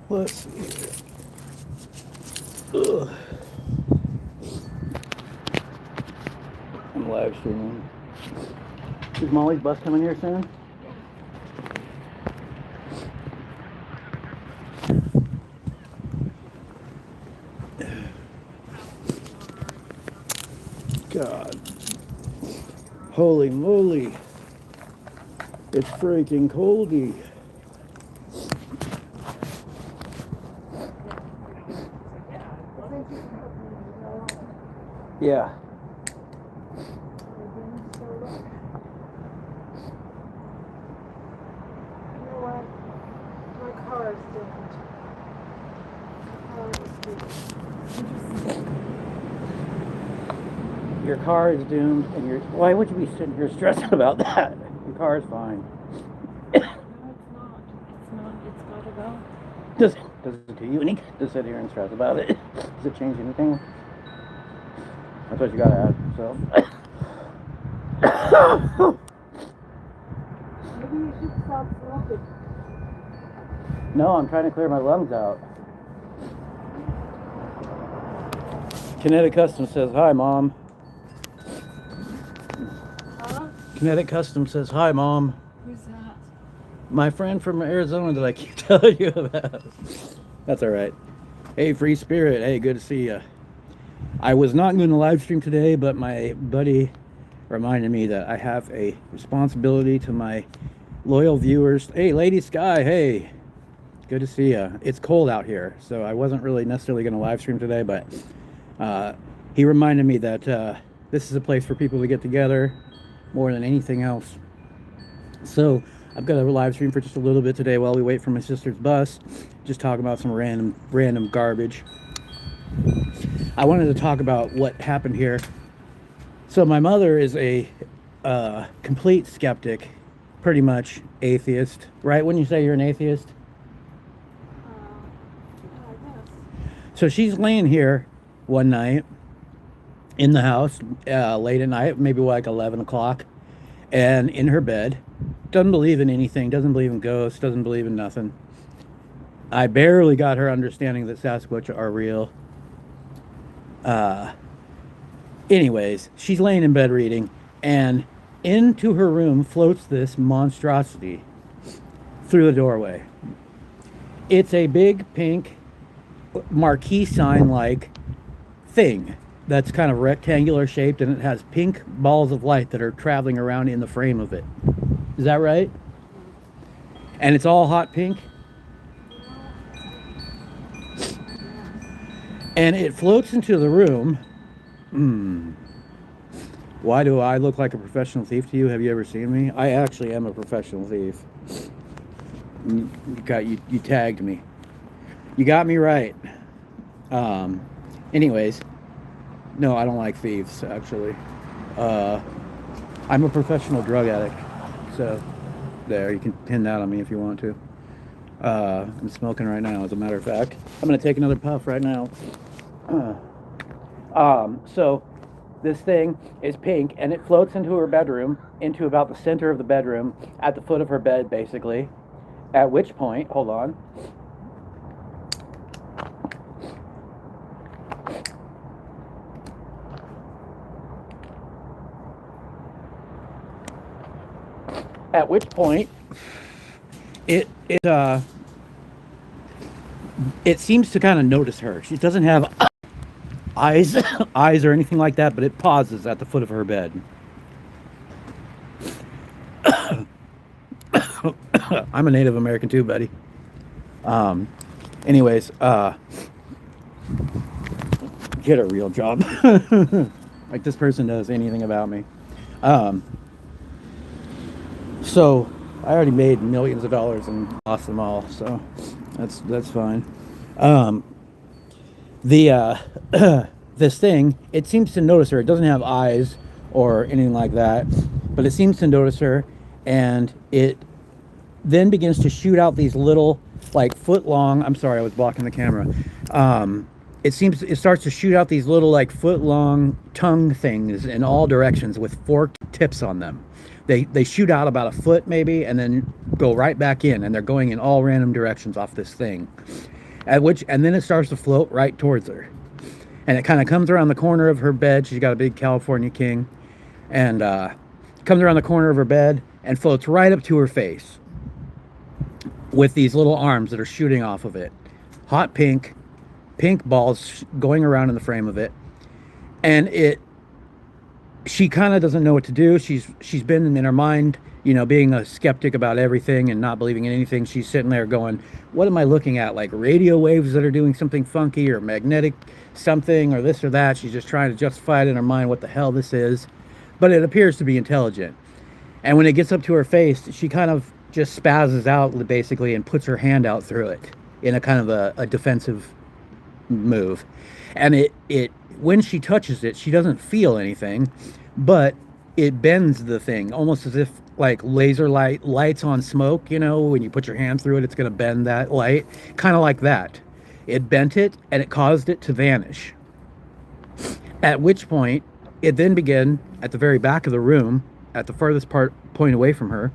Let's see here. Ugh. I'm live streaming. Is Molly's bus coming here soon? God. Holy moly. It's freaking coldy. Yeah. You know what? My car is doomed. Your car is doomed, and you're. Why would you be sitting here stressing about that? Your car is fine. No, it's not. It's not. It's gotta go. Does it do you any good to sit here and stress about it? Does it change anything? That's what you gotta ask yourself. Maybe you should stop smoking. No, I'm trying to clear my lungs out. Kinetic Custom says, hi, Mom. Huh? Kinetic Custom says, hi, Mom. Who's that? My friend from Arizona that I keep telling you about. That's all right. Hey, Free Spirit. Hey, good to see you. I was not going to live stream today, but my buddy reminded me that I have a responsibility to my loyal viewers. Hey, Lady Sky. Hey, good to see you. It's cold out here, so I wasn't really necessarily going to live stream today, but he reminded me that this is a place for people to get together more than anything else. So I've got a live stream for just a little bit today while we wait for my sister's bus. Just talk about some random garbage. I wanted to talk about what happened here. So my mother is a complete skeptic, pretty much atheist, right? When you say you're an atheist? I guess. So she's laying here one night in the house late at night, maybe like 11 o'clock, and in her bed. Doesn't believe in anything, doesn't believe in ghosts, doesn't believe in nothing. I barely got her understanding that Sasquatch are real. Anyways, she's laying in bed reading, and into her room floats this monstrosity through the doorway. It's a big pink marquee sign like thing that's kind of rectangular shaped, and it has pink balls of light that are traveling around in the frame of it. Is that right? And it's all hot pink? And it floats into the room. Why do I look like a professional thief to you? Have you ever seen me? I actually am a professional thief. You tagged me. You got me right. Anyways, no, I don't like thieves, actually. I'm a professional drug addict. So, there, you can pin that on me if you want to. I'm smoking right now, as a matter of fact. I'm going to take another puff right now. So this thing is pink, and it floats into her bedroom, into about the center of the bedroom, at the foot of her bed, basically. At which point, hold on. At which point, it seems to kind of notice her. She doesn't have eyes or anything like that, but it pauses at the foot of her bed. I'm a Native American too, buddy. Anyways, get a real job. Like this person knows anything about me. So I already made millions of dollars and lost them all, so that's fine. This thing, it seems to notice her. It doesn't have eyes or anything like that, but it seems to notice her, and it then begins to shoot out these little, like, foot long, I'm sorry, I was blocking the camera. it starts to shoot out these little like foot long tongue things in all directions with forked tips on them. They shoot out about a foot maybe and then go right back in, and they're going in all random directions off this thing. And then it starts to float right towards her. And it kind of comes around the corner of her bed. She's got a big California king. And comes around the corner of her bed and floats right up to her face with these little arms that are shooting off of it. Hot pink balls going around in the frame of it. And she kind of doesn't know what to do. She's been in her mind, being a skeptic about everything and not believing in anything. She's sitting there going, what am I looking at? Like radio waves that are doing something funky, or magnetic something, or this or that. She's just trying to justify it in her mind what the hell this is. But it appears to be intelligent. And when it gets up to her face, she kind of just spazzes out basically and puts her hand out through it in a kind of a defensive move. And it when she touches it, she doesn't feel anything, but it bends the thing almost as if like laser lights on smoke, when you put your hand through it, it's going to bend that light, kind of like that. It bent it, and it caused it to vanish. At which point it then began at the very back of the room, at the farthest point away from her,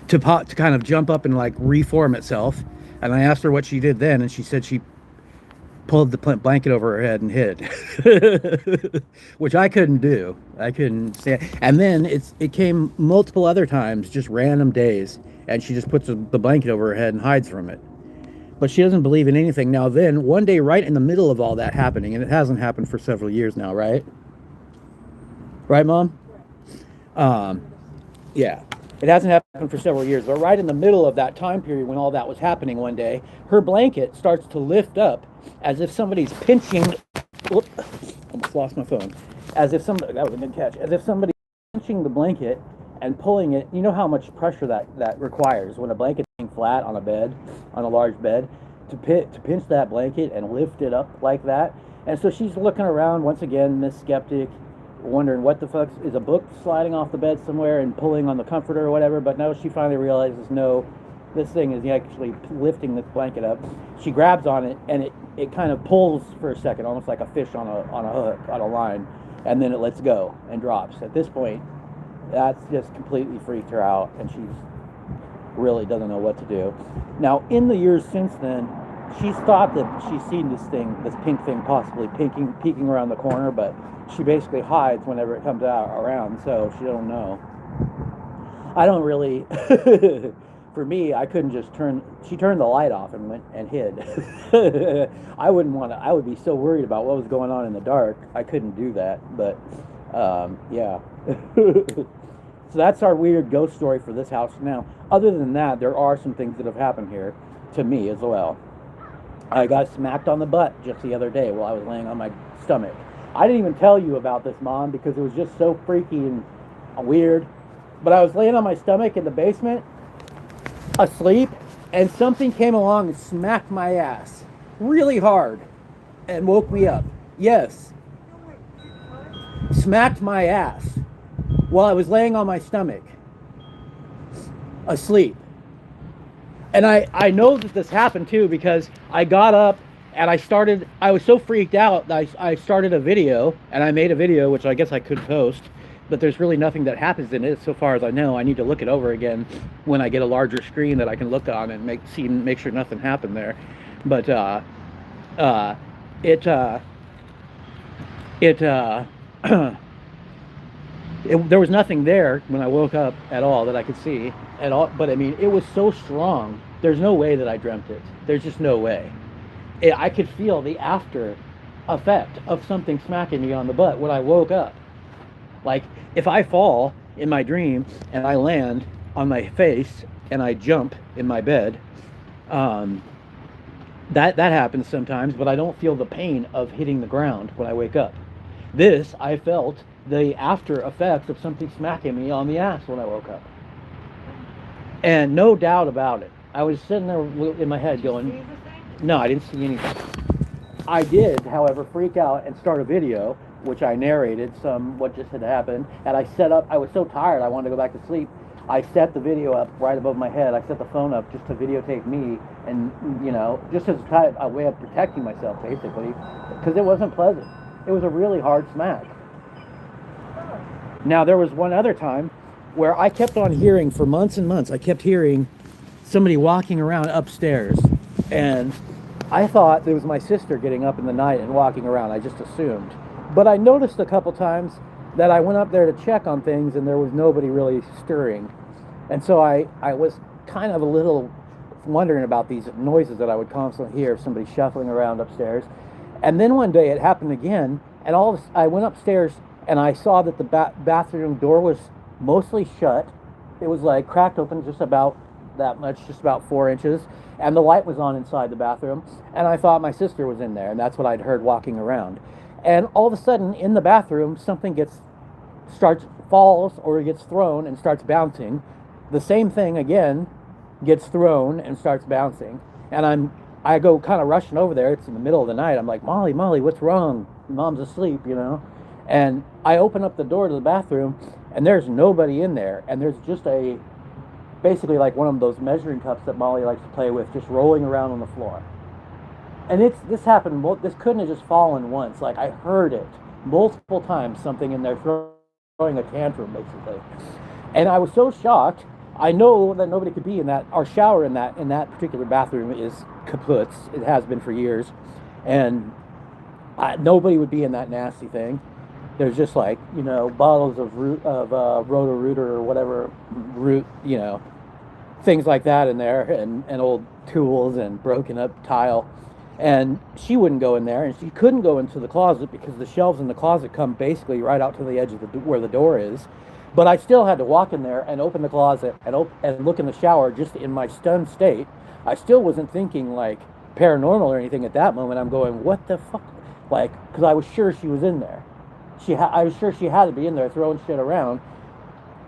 to kind of jump up and like reform itself. And I asked her what she did then, and she said she pulled the blanket over her head and hid, which I couldn't do. I couldn't stand. And then it came multiple other times, just random days, and she just puts the blanket over her head and hides from it. But she doesn't believe in anything. Now then, one day right in the middle of all that happening, and it hasn't happened for several years now, right? Right, Mom? Yeah. It hasn't happened for several years, but right in the middle of that time period when all that was happening one day, her blanket starts to lift up as if somebody's pinching. Whoop, almost lost my phone. That was a good catch. As if somebody's pinching the blanket and pulling it. You know how much pressure that requires when a blanket's laying flat on a bed, on a large bed, to pinch that blanket and lift it up like that. And so she's looking around once again, Miss Skeptic, wondering what the fuck is a book sliding off the bed somewhere and pulling on the comforter or whatever. But no, she finally realizes, no, this thing is actually lifting this blanket up. She grabs on it, and it kind of pulls for a second, almost like a fish on a hook, on a line, and then it lets go and drops. At this point, that's just completely freaked her out, and she's really doesn't know what to do. Now, in the years since then, she's thought that she's seen this pink thing possibly peeking around the corner, but she basically hides whenever it comes out around, so she don't know. I don't really. For me, I couldn't just she turned the light off and went and hid. I would be so worried about what was going on in the dark. I couldn't do that, but yeah. So that's our weird ghost story for this house. Now, other than that, there are some things that have happened here to me as well. I got smacked on the butt just the other day while I was laying on my stomach. I didn't even tell you about this, Mom, because it was just so freaky and weird. But I was laying on my stomach in the basement, asleep, and something came along and smacked my ass really hard and woke me up. Yes. Smacked my ass while I was laying on my stomach, asleep. And I know that this happened too because I got up and I was so freaked out that I started a video, and I made a video, which I guess I could post, but there's really nothing that happens in it so far as I know. I need to look it over again when I get a larger screen that I can look on and make sure nothing happened there. But there was nothing there when I woke up at all that I could see at all. But I mean, it was so strong. There's no way that I dreamt it. There's just no way. I could feel the after effect of something smacking me on the butt when I woke up. Like, if I fall in my dream and I land on my face and I jump in my bed, that happens sometimes, but I don't feel the pain of hitting the ground when I wake up. This, I felt the after effects of something smacking me on the ass when I woke up. And no doubt about it. I was sitting there in my head going, no, I didn't see anything. I did, however, freak out and start a video, which I narrated what just had happened, and I was so tired I wanted to go back to sleep. I set the video up right above my head. I set the phone up just to videotape me, and just as a way of protecting myself, basically, because it wasn't pleasant. It was a really hard smack. Now there was one other time where I kept on hearing for months and months. I kept hearing somebody walking around upstairs, and I thought it was my sister getting up in the night and walking around. I just assumed, but I noticed a couple times that I went up there to check on things, and there was nobody really stirring. And so I was kind of a little wondering about these noises that I would constantly hear of somebody shuffling around upstairs. And then one day it happened again, and I went upstairs and I saw that the bathroom door was mostly shut. It was like cracked open just about that much, just about 4 inches, and the light was on inside the bathroom. And I thought my sister was in there, and that's what I'd heard walking around. And all of a sudden in the bathroom, something falls or gets thrown and starts bouncing. The same thing again gets thrown and starts bouncing. And I go kind of rushing over there. It's in the middle of the night. I'm like, Molly, what's wrong? Mom's asleep, And I open up the door to the bathroom, and there's nobody in there. And there's just basically like one of those measuring cups that Molly likes to play with, just rolling around on the floor. And this happened, this couldn't have just fallen once. Like, I heard it multiple times, something in there throwing a tantrum, basically. And I was so shocked. I know that nobody could be in that. Our shower in that particular bathroom is kaput. It has been for years. And nobody would be in that nasty thing. There's just like, bottles of Roto-Rooter or whatever root, things like that in there, and old tools and broken up tile. And she wouldn't go in there, and she couldn't go into the closet because the shelves in the closet come basically right out to the edge of where the door is. But I still had to walk in there and open the closet and look in the shower just in my stunned state. I still wasn't thinking like paranormal or anything at that moment. I'm going, what the fuck? Like, because I was sure she was in there. I was sure she had to be in there throwing shit around.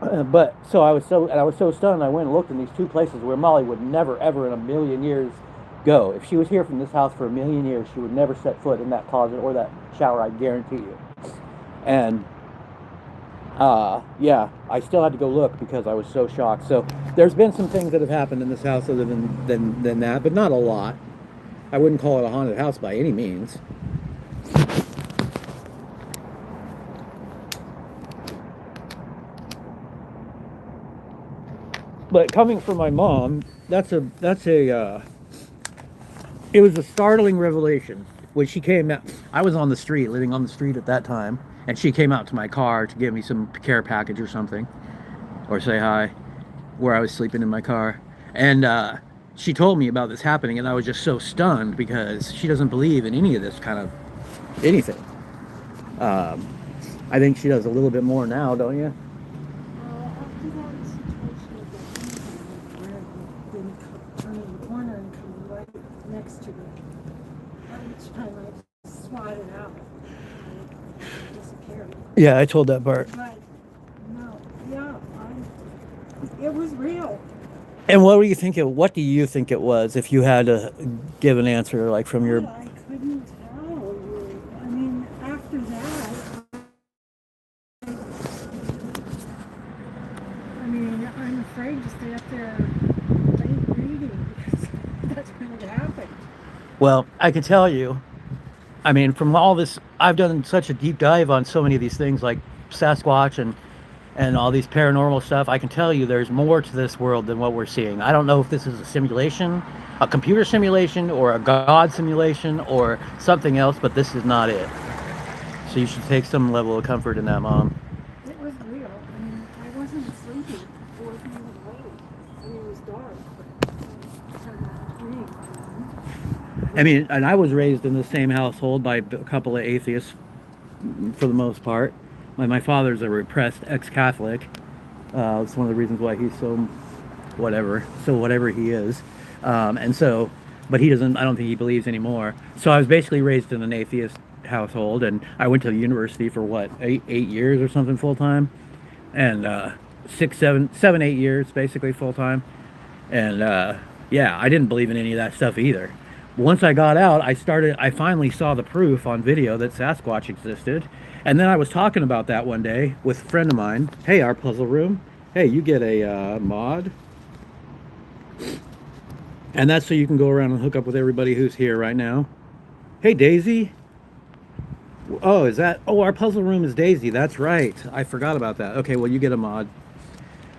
But so I was so stunned. I went and looked in these two places where Molly would never, ever in a million years go. If she was here from this house for a million years, she would never set foot in that closet or that shower, I guarantee you. And yeah, I still had to go look because I was so shocked. So there's been some things that have happened in this house other than that, but not a lot. I wouldn't call it a haunted house by any means. But coming from my mom, it was a startling revelation when she came out. I was on the street, living on the street at that time, and she came out to my car to give me some care package or something, or say hi, where I was sleeping in my car. And she told me about this happening, and I was just so stunned because she doesn't believe in any of this kind of anything. I think she does a little bit more now, don't you? After that situation with the where they turn the corner and come right next to me, each time I swatted out, I disappeared. Yeah, I told that part. But no, yeah, it was real. And what do you think it was, if you had to give an answer, like from your... I couldn't tell you. I mean, after that, I'm afraid to stay up there late reading because that's when it happened. Well, I can tell you, I mean, from all this, I've done such a deep dive on so many of these things like Sasquatch and all these paranormal stuff. I can tell you there's more to this world than what we're seeing. I don't know if this is a simulation, a computer simulation, or a god simulation, or something else, but this is not it. So you should take some level of comfort in that, Mom. It was real. I mean, I wasn't sleeping. I wasn't even awake. I mean, it was dark, but I started reading. I mean, and I was raised in the same household by a couple of atheists, for the most part. My father's a repressed ex-Catholic. It's one of the reasons why he's so whatever he is. And so, but he doesn't, I don't think he believes anymore. So I was basically raised in an atheist household, and I went to the university for what, 8 years or something full time, and 7, 8 years basically full time. And yeah, I didn't believe in any of that stuff either. Once I got out, I finally saw the proof on video that Sasquatch existed. And then I was talking about that one day with a friend of mine. Hey, our puzzle room. Hey, you get a mod, and that's so you can go around and hook up with everybody who's here right now. Hey, Daisy. Oh, is that? Oh, our puzzle room is Daisy. That's right. I forgot about that. Okay, well, you get a mod.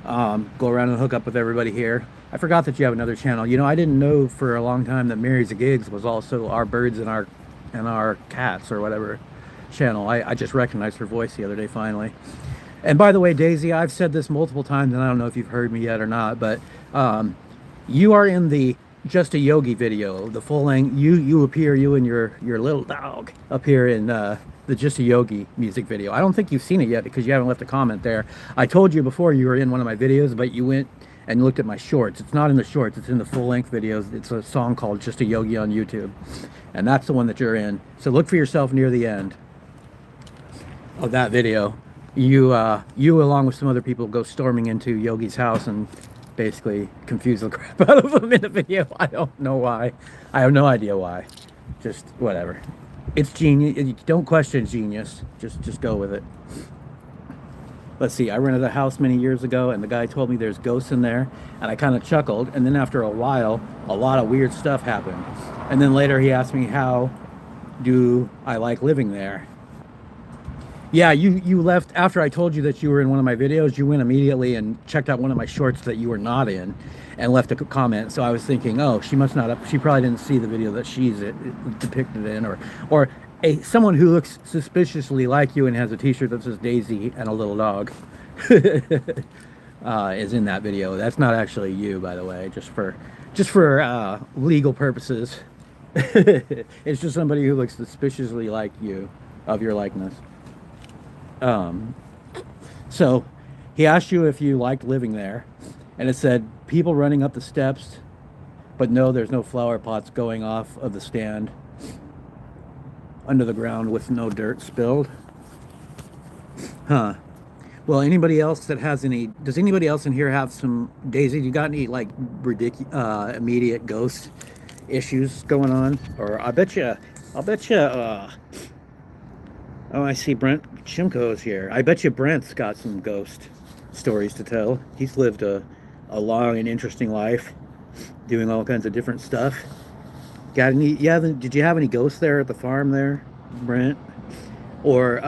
Go around and hook up with everybody here. I forgot that you have another channel. You know, I didn't know for a long time that Mary's a Gigs was also our birds and our cats or whatever channel. I just recognized her voice the other day finally. And by the way, Daisy, I've said this multiple times, and I don't know if you've heard me yet or not, but you are in the Just a Yogi video, the full length. You appear, you and your little dog appear in the Just a Yogi music video. I don't think you've seen it yet because you haven't left a comment there. I told you before you were in one of my videos, but you went and looked at my shorts. It's not in the shorts, it's in the full length videos. It's a song called Just a Yogi on YouTube, and that's the one that you're in. So look for yourself near the end of that video. You along with some other people go storming into Yogi's house and basically confuse the crap out of him in the video. I don't know why. I have no idea why. Just whatever. It's genius. Don't question genius. Just go with it. Let's see. I rented a house many years ago, and the guy told me there's ghosts in there, and I kind of chuckled. And then after a while, a lot of weird stuff happened. And then later he asked me, how do I like living there? Yeah, you left after I told you that you were in one of my videos. You went immediately and checked out one of my shorts that you were not in and left a comment. So I was thinking, oh, she must not have, she probably didn't see the video that she's depicted in, or someone who looks suspiciously like you and has a t-shirt that says Daisy and a little dog is in that video. That's not actually you, by the way, just for legal purposes. It's just somebody who looks suspiciously like you, of your likeness. So he asked you if you liked living there, and it said people running up the steps, but no, there's no flower pots going off of the stand under the ground with no dirt spilled. Huh. Well, anybody else that has any, does anybody else in here have some, Daisy, you got any like ridiculous, immediate ghost issues going on? Or I'll bet you, oh, I see Brent Chimko is here. I bet you Brent's got some ghost stories to tell. He's lived a long and interesting life, doing all kinds of different stuff. Got any? Did you have any ghosts there at the farm there, Brent? Or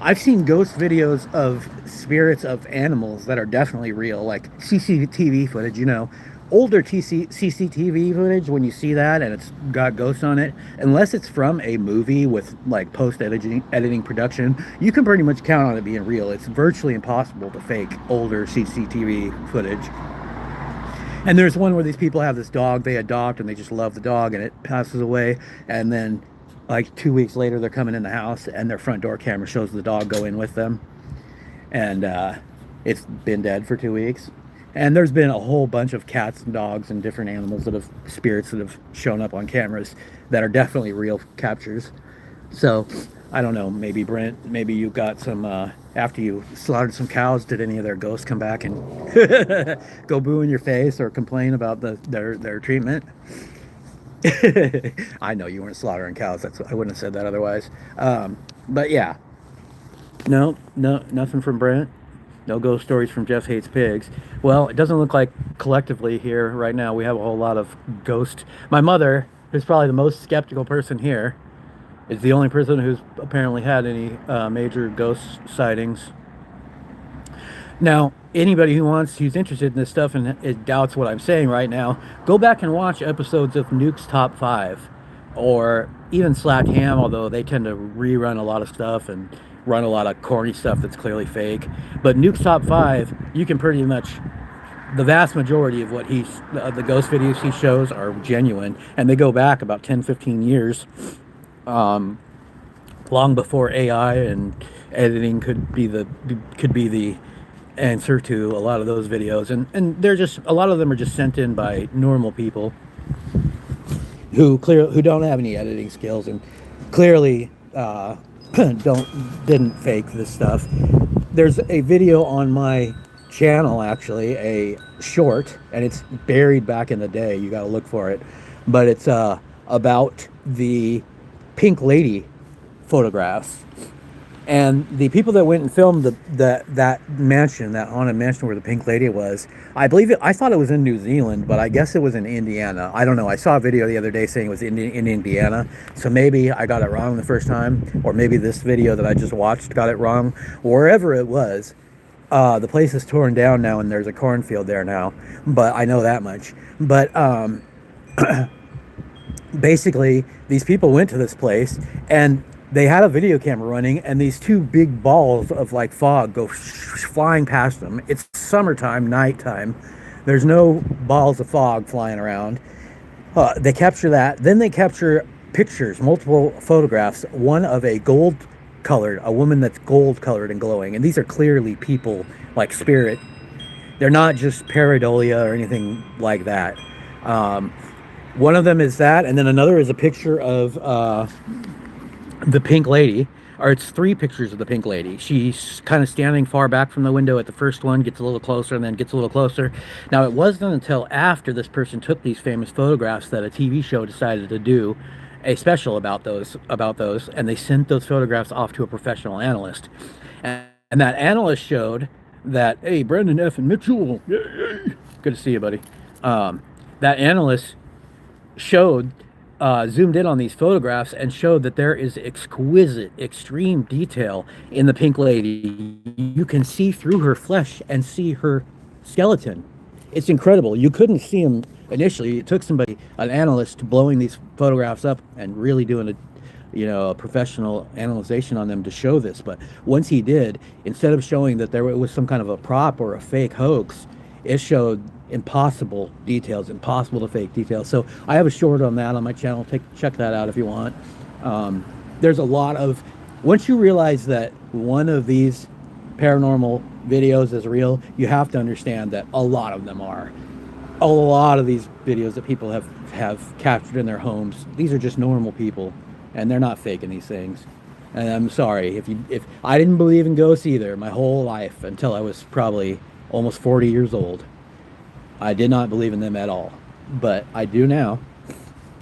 I've seen ghost videos of spirits of animals that are definitely real, like CCTV footage. You know, older CCTV footage, when you see that and it's got ghosts on it, unless it's from a movie with like post-editing production, you can pretty much count on it being real. It's virtually impossible to fake older CCTV footage. And there's one where these people have this dog they adopt and they just love the dog, and it passes away, and then like 2 weeks later they're coming in the house and their front door camera shows the dog go in with them, and it's been dead for 2 weeks. And there's been a whole bunch of cats and dogs and different animals that have spirits that have shown up on cameras that are definitely real captures. So I don't know, maybe Brent, maybe you got some after you slaughtered some cows, did any of their ghosts come back and go boo in your face or complain about their treatment? I know you weren't slaughtering cows. I wouldn't have said that otherwise. But yeah, no, nothing from Brent. No ghost stories from Jeff Hates Pigs. Well, it doesn't look like collectively here right now we have a whole lot of ghost. My mother, who's probably the most skeptical person here, is the only person who's apparently had any major ghost sightings. Now, anybody who's interested in this stuff and doubts what I'm saying right now, go back and watch episodes of Nuke's Top 5 or even Slapped Ham, although they tend to rerun a lot of stuff and run a lot of corny stuff that's clearly fake. But Nuke's Top 5, you can pretty much, the vast majority of what the ghost videos he shows are genuine, and they go back about 10-15 years, long before AI and editing could be the answer to a lot of those videos. And they're just, a lot of them are just sent in by normal people who don't have any editing skills and clearly didn't fake this stuff. There's a video on my channel, actually, a short, and it's buried back in the day. You gotta look for it, but it's about the Pink Lady photographs. And the people that went and filmed that mansion, that haunted mansion where the pink lady was, I believe it. I thought it was in New Zealand, but I guess it was in Indiana. I don't know. I saw a video the other day saying it was in Indiana, so maybe I got it wrong the first time, or maybe this video that I just watched got it wrong. Wherever it was, the place is torn down now, and there's a cornfield there now. But I know that much. But basically, these people went to this place and they had a video camera running, and these two big balls of like fog go flying past them. It's summertime, nighttime. There's no balls of fog flying around. They capture that. Then they capture pictures, multiple photographs. One of a woman that's gold colored and glowing. And these are clearly people, like spirit. They're not just pareidolia or anything like that. One of them is that, and then another is a picture of the pink lady, or it's three pictures of the pink lady. She's kind of standing far back from the window at the first one, gets a little closer, and then gets a little closer. Now, it wasn't until after this person took these famous photographs that a TV show decided to do a special about those, and they sent those photographs off to a professional analyst. And that analyst showed that, hey, Brendan F. and Mitchell, yay. Good to see you, buddy. That analyst zoomed in on these photographs and showed that there is exquisite, extreme detail in the pink lady. You can see through her flesh and see her skeleton. It's incredible. You couldn't see him initially. It took an analyst, blowing these photographs up and really doing a professional analyzation on them to show this. But once he did, instead of showing that there was some kind of a prop or a fake hoax, it showed impossible to fake details. So I have a short on that on my channel. Check that out if you want. There's a lot of, once you realize that one of these paranormal videos is real, you have to understand that a lot of them are. A lot of these videos that people have captured in their homes, these are just normal people, and they're not faking these things. And I'm sorry if I didn't believe in ghosts either my whole life until I was probably almost 40 years old. I did not believe in them at all, but I do now.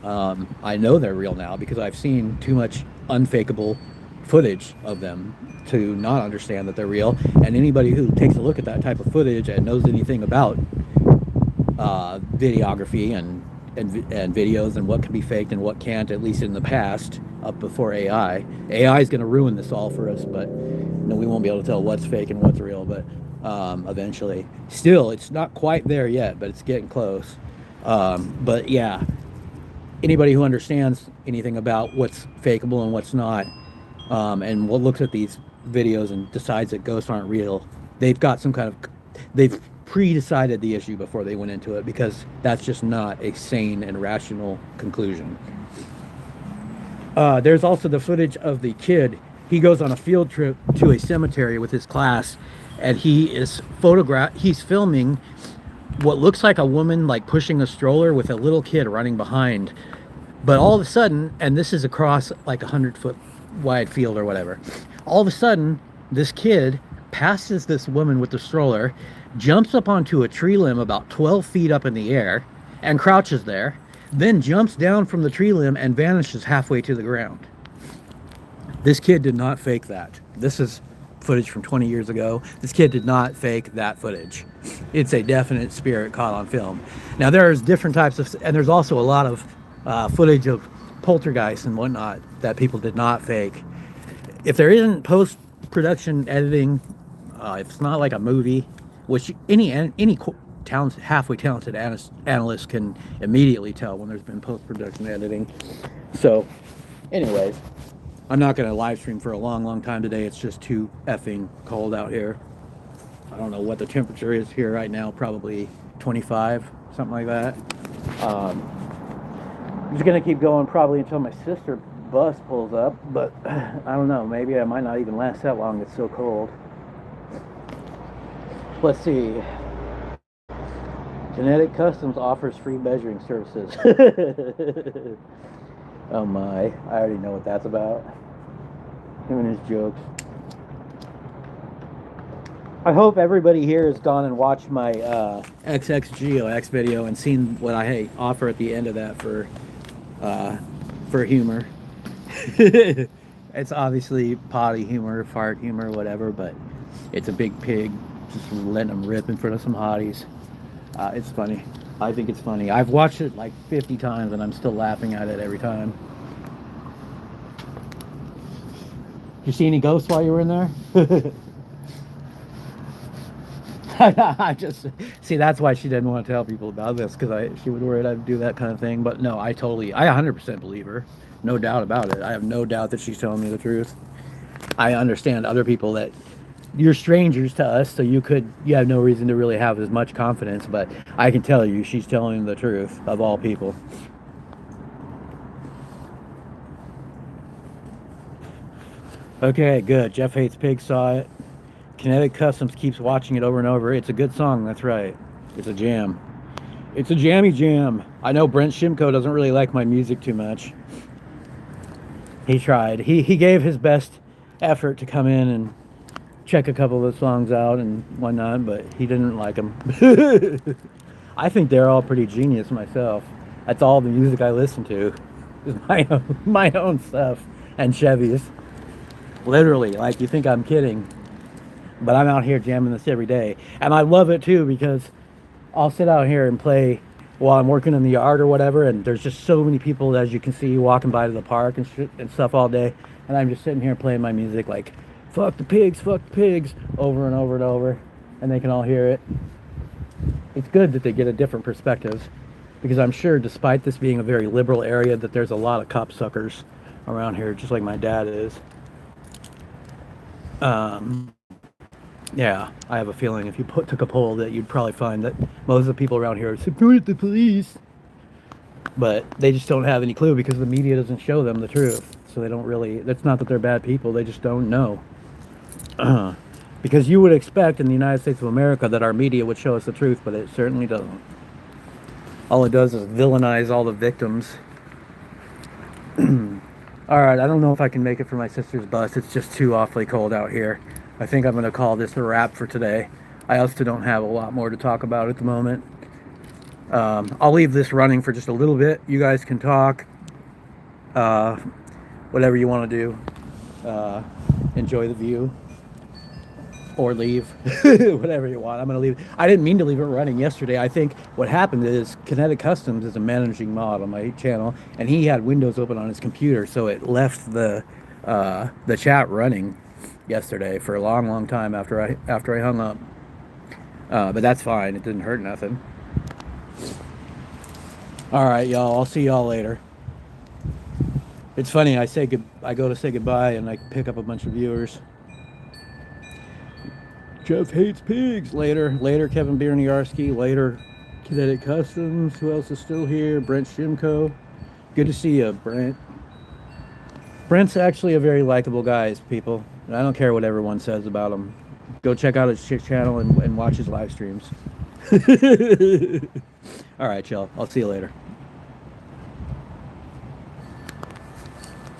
I know they're real now because I've seen too much unfakeable footage of them to not understand that they're real. And anybody who takes a look at that type of footage and knows anything about videography and videos and what can be faked and what can't, at least in the past, up before AI is going to ruin this all for us. But no, we won't be able to tell what's fake and what's real. But eventually, still, it's not quite there yet, but it's getting close. But yeah, anybody who understands anything about what's fakeable and what's not, and what looks at these videos and decides that ghosts aren't real, they've pre-decided the issue before they went into it, because that's just not a sane and rational conclusion. There's also the footage of the kid. He goes on a field trip to a cemetery with his class, and he's filming what looks like a woman like pushing a stroller with a little kid running behind. But all of a sudden, and this is across like 100-foot wide field or whatever, all of a sudden this kid passes this woman with the stroller, jumps up onto a tree limb about 12 feet up in the air and crouches there, then jumps down from the tree limb and vanishes halfway to the ground. This kid did not fake that. This is footage from 20 years ago. This kid did not fake that footage. It's a definite spirit caught on film. Now there's different types of, and there's also a lot of footage of poltergeists and whatnot that people did not fake. If there isn't post-production editing, if it's not like a movie, which any halfway talented analyst can immediately tell when there's been post-production editing. So anyways, I'm not going to live stream for a long time today. It's just too effing cold out here. I don't know what the temperature is here right now, probably 25, something like that. I'm just going to keep going probably until my sister bus pulls up, but I don't know, maybe I might not even last that long. It's so cold. Let's see. Genetic Customs offers free measuring services. Oh my, I already know what that's about. Him and his jokes. I hope everybody here has gone and watched my XXGeoX video and seen what I offer at the end of that for humor. It's obviously potty humor, fart humor, whatever, but it's a big pig just letting them rip in front of some hotties. It's funny. I think it's funny. I've watched it like 50 times and I'm still laughing at it every time. Did you see any ghosts while you were in there? I just see that's why she didn't want to tell people about this because she was worried I'd do that kind of thing. But no, I 100% believe her, no doubt about it. I have no doubt that she's telling me the truth. I understand other people that you're strangers to us, so you have no reason to really have as much confidence. But I can tell you, she's telling the truth of all people. Okay, good. Jeff Hates Pig saw it. Kinetic Customs keeps watching it over and over. It's a good song, that's right. It's a jam. It's a jammy jam. I know Brent Shimko doesn't really like my music too much. He tried. He gave his best effort to come in and check a couple of the songs out and whatnot, but he didn't like them. I think they're all pretty genius myself. That's all the music I listen to is my own stuff and Chevy's. Literally, like you think I'm kidding. But I'm out here jamming this every day. And I love it too because I'll sit out here and play while I'm working in the yard or whatever. And there's just so many people, as you can see, walking by to the park and shit and stuff all day. And I'm just sitting here playing my music like, fuck the pigs, over and over and over. And they can all hear it. It's good that they get a different perspective. Because I'm sure, despite this being a very liberal area, that there's a lot of copsuckers around here, just like my dad is. Yeah, I have a feeling if you took a poll that you'd probably find that most of the people around here support the police. But they just don't have any clue because the media doesn't show them the truth. So they don't really, that's not that they're bad people, they just don't know. Because you would expect in the United States of America that our media would show us the truth, but it certainly doesn't. All it does is villainize all the victims. Alright, I don't know if I can make it for my sister's bus. It's just too awfully cold out here. I think I'm going to call this a wrap for today. I also don't have a lot more to talk about at the moment. I'll leave this running for just a little bit. You guys can talk. Whatever you want to do. Enjoy the view. Or leave. Whatever you want. I'm going to leave. I didn't mean to leave it running yesterday. I think what happened is Kinetic Customs is a managing mod on my channel. And he had Windows open on his computer. So it left the chat running yesterday for a long time after I hung up. But that's fine. It didn't hurt nothing. All right, y'all. I'll see y'all later. It's funny. I go to say goodbye and I pick up a bunch of viewers. Jeff Hates Pigs. Later, Kevin Bierniarski. Later, Kinetic Customs. Who else is still here? Brent Shimko. Good to see you, Brent. Brent's actually a very likable guy, people. I don't care what everyone says about him. Go check out his channel and watch his live streams. All right, y'all. I'll see you later.